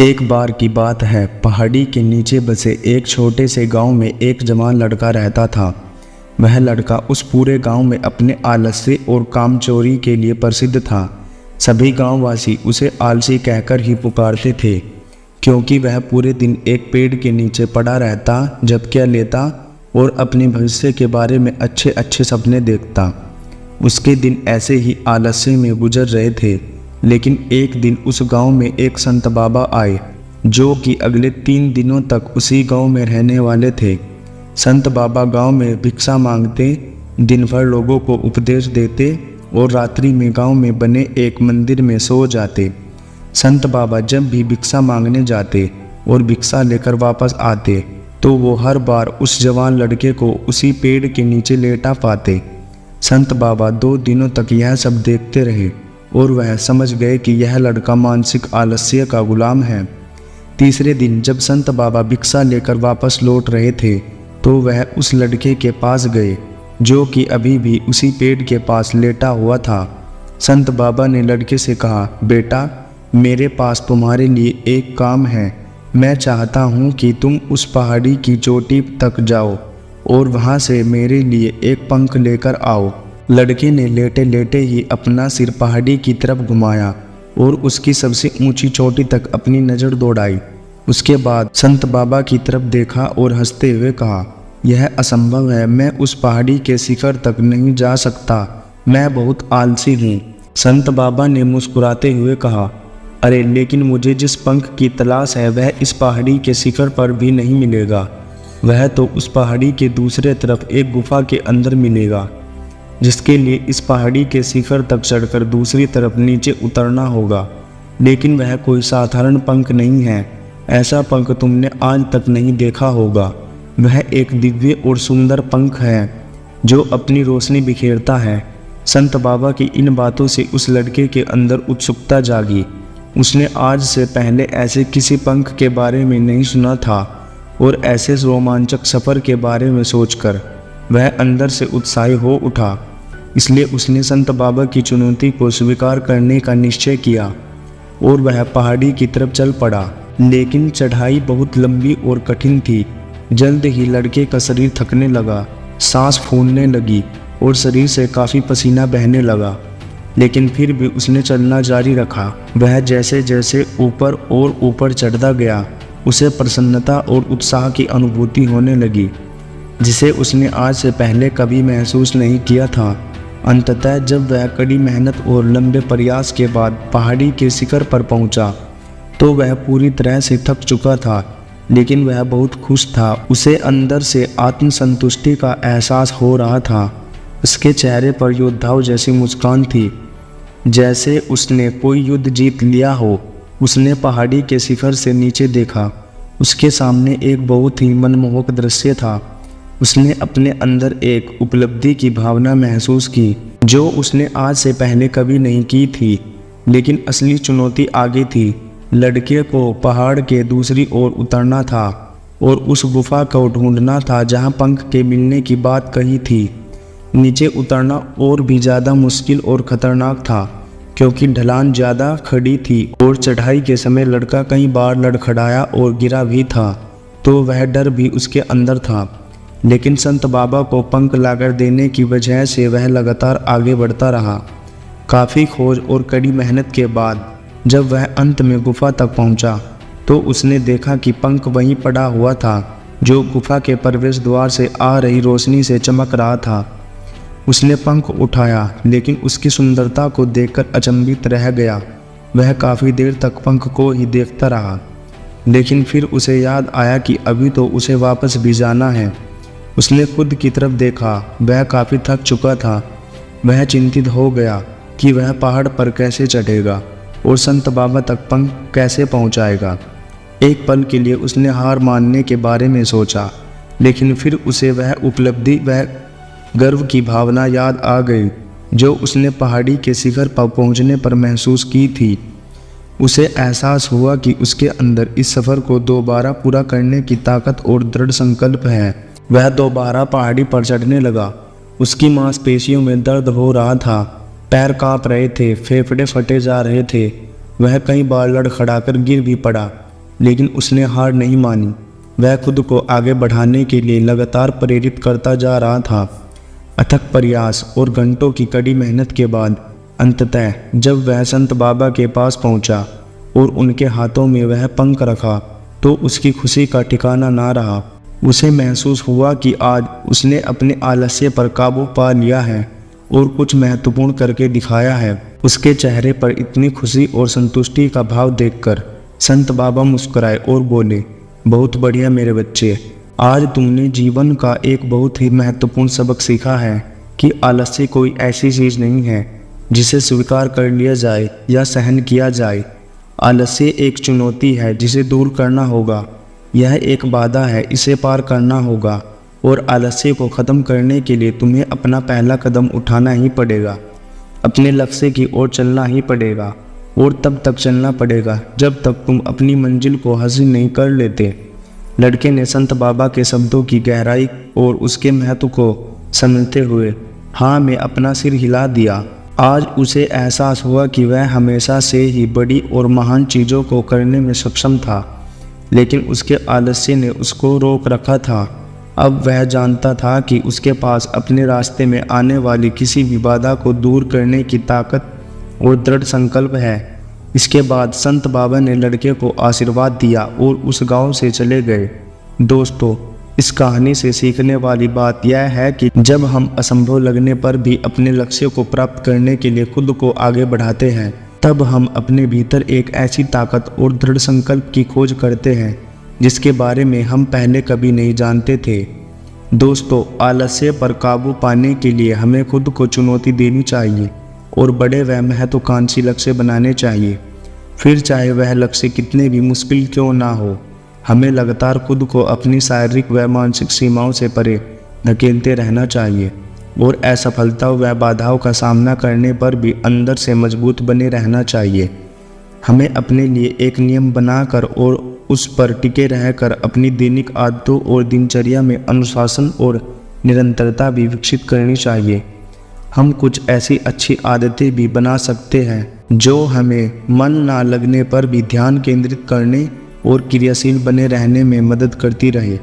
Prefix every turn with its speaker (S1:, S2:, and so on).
S1: एक बार की बात है, पहाड़ी के नीचे बसे एक छोटे से गांव में एक जवान लड़का रहता था। वह लड़का उस पूरे गांव में अपने आलस्य और कामचोरी के लिए प्रसिद्ध था। सभी गांववासी उसे आलसी कहकर ही पुकारते थे, क्योंकि वह पूरे दिन एक पेड़ के नीचे पड़ा रहता, झपकियाँ लेता और अपने भविष्य के बारे में अच्छे अच्छे सपने देखता। उसके दिन ऐसे ही आलस्य में गुजर रहे थे। लेकिन एक दिन उस गांव में एक संत बाबा आए, जो कि अगले 3 दिनों तक उसी गांव में रहने वाले थे। संत बाबा गांव में भिक्षा मांगते, दिन भर लोगों को उपदेश देते और रात्रि में गांव में बने एक मंदिर में सो जाते। संत बाबा जब भी भिक्षा मांगने जाते और भिक्षा लेकर वापस आते, तो वो हर बार उस जवान लड़के को उसी पेड़ के नीचे लेटा पाते। संत बाबा 2 दिनों तक यह सब देखते रहे और वह समझ गए कि यह लड़का मानसिक आलस्य का गुलाम है। तीसरे दिन जब संत बाबा भिक्षा लेकर वापस लौट रहे थे, तो वह उस लड़के के पास गए, जो कि अभी भी उसी पेड़ के पास लेटा हुआ था। संत बाबा ने लड़के से कहा, बेटा, मेरे पास तुम्हारे लिए एक काम है। मैं चाहता हूँ कि तुम उस पहाड़ी की चोटी तक जाओ और वहाँ से मेरे लिए एक पंख लेकर आओ। लड़के ने लेटे लेटे ही अपना सिर पहाड़ी की तरफ घुमाया और उसकी सबसे ऊंची चोटी तक अपनी नज़र दौड़ाई। उसके बाद संत बाबा की तरफ देखा और हंसते हुए कहा, यह असंभव है, मैं उस पहाड़ी के शिखर तक नहीं जा सकता, मैं बहुत आलसी हूँ। संत बाबा ने मुस्कुराते हुए कहा, अरे लेकिन मुझे जिस पंख की तलाश है वह इस पहाड़ी के शिखर पर भी नहीं मिलेगा। वह तो उस पहाड़ी के दूसरे तरफ एक गुफा के अंदर मिलेगा, जिसके लिए इस पहाड़ी के शिखर तक चढ़कर दूसरी तरफ नीचे उतरना होगा। लेकिन वह कोई साधारण पंख नहीं है, ऐसा पंख तुमने आज तक नहीं देखा होगा। वह एक दिव्य और सुंदर पंख है, जो अपनी रोशनी बिखेरता है। संत बाबा की इन बातों से उस लड़के के अंदर उत्सुकता जागी। उसने आज से पहले ऐसे किसी पंख के बारे में नहीं सुना था और ऐसे रोमांचक सफ़र के बारे में सोचकर वह अंदर से उत्साही हो उठा। इसलिए उसने संत बाबा की चुनौती को स्वीकार करने का निश्चय किया और वह पहाड़ी की तरफ चल पड़ा। लेकिन चढ़ाई बहुत लंबी और कठिन थी। जल्द ही लड़के का शरीर थकने लगा, सांस फूलने लगी और शरीर से काफ़ी पसीना बहने लगा। लेकिन फिर भी उसने चलना जारी रखा। वह जैसे जैसे ऊपर और ऊपर चढ़ता गया, उसे प्रसन्नता और उत्साह की अनुभूति होने लगी, जिसे उसने आज से पहले कभी महसूस नहीं किया था। अंततः जब वह कड़ी मेहनत और लंबे प्रयास के बाद पहाड़ी के शिखर पर पहुंचा, तो वह पूरी तरह से थक चुका था, लेकिन वह बहुत खुश था। उसे अंदर से आत्मसंतुष्टि का एहसास हो रहा था। उसके चेहरे पर योद्धाओं जैसी मुस्कान थी, जैसे उसने कोई युद्ध जीत लिया हो। उसने पहाड़ी के शिखर से नीचे देखा। उसके सामने एक बहुत ही मनमोहक दृश्य था। उसने अपने अंदर एक उपलब्धि की भावना महसूस की, जो उसने आज से पहले कभी नहीं की थी। लेकिन असली चुनौती आगे थी। लड़के को पहाड़ के दूसरी ओर उतरना था और उस गुफा को ढूंढना था जहां पंख के मिलने की बात कही थी। नीचे उतरना और भी ज़्यादा मुश्किल और ख़तरनाक था, क्योंकि ढलान ज़्यादा खड़ी थी और चढ़ाई के समय लड़का कई बार लड़खड़ाया और गिरा भी था, तो वह डर भी उसके अंदर था। लेकिन संत बाबा को पंख लाकर देने की वजह से वह लगातार आगे बढ़ता रहा। काफ़ी खोज और कड़ी मेहनत के बाद जब वह अंत में गुफा तक पहुंचा, तो उसने देखा कि पंख वहीं पड़ा हुआ था, जो गुफा के प्रवेश द्वार से आ रही रोशनी से चमक रहा था। उसने पंख उठाया, लेकिन उसकी सुंदरता को देखकर अचंभित रह गया। वह काफ़ी देर तक पंख को ही देखता रहा, लेकिन फिर उसे याद आया कि अभी तो उसे वापस भी जाना है। उसने खुद की तरफ देखा। वह काफ़ी थक चुका था। वह चिंतित हो गया कि वह पहाड़ पर कैसे चढ़ेगा और संत बाबा तक पंख कैसे पहुंचाएगा। एक पल के लिए उसने हार मानने के बारे में सोचा, लेकिन फिर उसे वह उपलब्धि, वह गर्व की भावना याद आ गई, जो उसने पहाड़ी के शिखर पर पहुंचने पर महसूस की थी। उसे एहसास हुआ कि उसके अंदर इस सफ़र को दोबारा पूरा करने की ताकत और दृढ़ संकल्प है। वह दोबारा पहाड़ी पर चढ़ने लगा। उसकी मांसपेशियों में दर्द हो रहा था, पैर कांप रहे थे, फेफड़े फटे जा रहे थे। वह कई बार लड़खड़ाकर गिर भी पड़ा, लेकिन उसने हार नहीं मानी। वह खुद को आगे बढ़ाने के लिए लगातार प्रेरित करता जा रहा था। अथक प्रयास और घंटों की कड़ी मेहनत के बाद अंततः जब वह संत बाबा के पास पहुंचा और उनके हाथों में वह पंख रखा तो उसकी खुशी का ठिकाना ना रहा। उसे महसूस हुआ कि आज उसने अपने आलस्य पर काबू पा लिया है और कुछ महत्वपूर्ण करके दिखाया है। उसके चेहरे पर इतनी खुशी और संतुष्टि का भाव देखकर संत बाबा मुस्कुराए और बोले, बहुत बढ़िया मेरे बच्चे, आज तुमने जीवन का एक बहुत ही महत्वपूर्ण सबक सीखा है कि आलस्य कोई ऐसी चीज़ नहीं है जिसे स्वीकार कर लिया जाए या सहन किया जाए। आलस्य एक चुनौती है जिसे दूर करना होगा। यह एक बाधा है, इसे पार करना होगा और आलस्य को ख़त्म करने के लिए तुम्हें अपना पहला कदम उठाना ही पड़ेगा। अपने लक्ष्य की ओर चलना ही पड़ेगा और तब तक चलना पड़ेगा जब तक तुम अपनी मंजिल को हासिल नहीं कर लेते। लड़के ने संत बाबा के शब्दों की गहराई और उसके महत्व को समझते हुए हाँ में अपना सिर हिला दिया। आज उसे एहसास हुआ कि वह हमेशा से ही बड़ी और महान चीज़ों को करने में सक्षम था, लेकिन उसके आलस्य ने उसको रोक रखा था। अब वह जानता था कि उसके पास अपने रास्ते में आने वाली किसी भी बाधा को दूर करने की ताकत और दृढ़ संकल्प है। इसके बाद संत बाबा ने लड़के को आशीर्वाद दिया और उस गांव से चले गए। दोस्तों, इस कहानी से सीखने वाली बात यह है कि जब हम असंभव लगने पर भी अपने लक्ष्य को प्राप्त करने के लिए खुद को आगे बढ़ाते हैं, तब हम अपने भीतर एक ऐसी ताकत और दृढ़ संकल्प की खोज करते हैं जिसके बारे में हम पहले कभी नहीं जानते थे। दोस्तों, आलस्य पर काबू पाने के लिए हमें खुद को चुनौती देनी चाहिए और बड़े व महत्वाकांक्षी लक्ष्य बनाने चाहिए। फिर चाहे वह लक्ष्य कितने भी मुश्किल क्यों ना हो, हमें लगातार खुद को अपनी शारीरिक व मानसिक सीमाओं से परे धकेलते रहना चाहिए और असफलता व बाधाओं का सामना करने पर भी अंदर से मजबूत बने रहना चाहिए। हमें अपने लिए एक नियम बनाकर और उस पर टिके रहकर अपनी दैनिक आदतों और दिनचर्या में अनुशासन और निरंतरता भी विकसित करनी चाहिए। हम कुछ ऐसी अच्छी आदतें भी बना सकते हैं जो हमें मन ना लगने पर भी ध्यान केंद्रित करने और क्रियाशील बने रहने में मदद करती रहे।